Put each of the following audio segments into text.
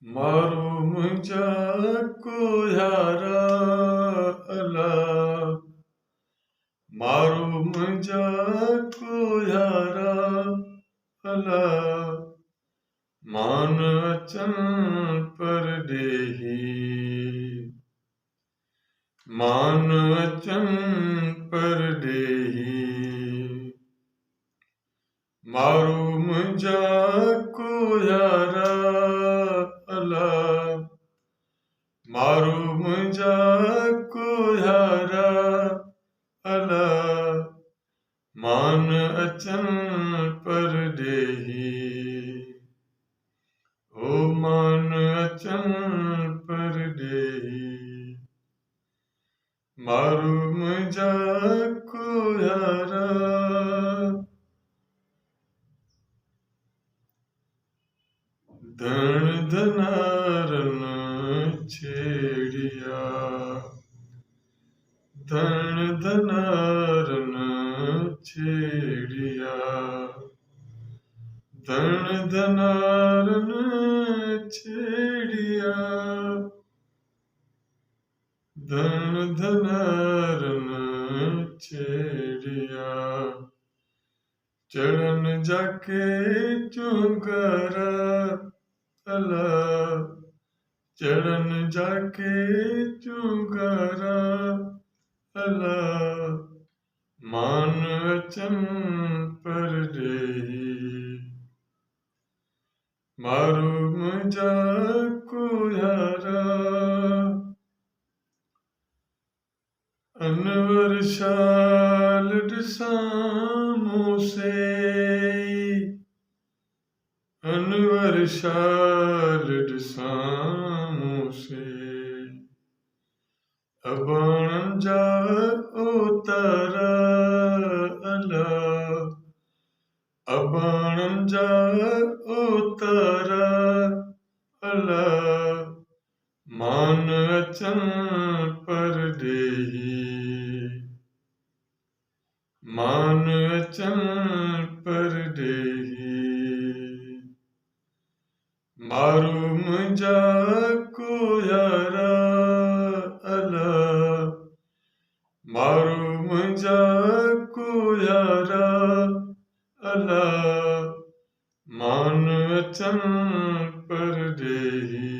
मारो मुझको यारा अला, मारो मुझको यारा अला, मान अचन परदेही, मान अचन परदेही, मारो मुझको यारा अला, मारो मुझको यारा अला, मान अचन परदेही, ओ मान अचन परदेही, मारो मुझको यारा। धन धनारन छेड़िया, धन धनारन छेड़िया, धन धनारन छेड़िया, धन धनारन छेड़िया, चढ़न जाके चुंगारा अला, चढ़न जाके चुंगारा अला, मान अचन परदेही, मारो मुझको यारा। अनवर शाल सामों से, अनवर शाल सामों से, अबान जा उतारा अला, अबान जा उतारा अला, मान अचन परदेही, मान अचन परदेही, मारो मुझको यारा अला, मारो मुझको यारा अला, मान अचन परदेही,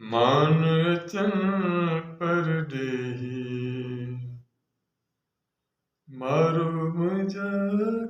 मान अचन परदेही, मारो मुझको।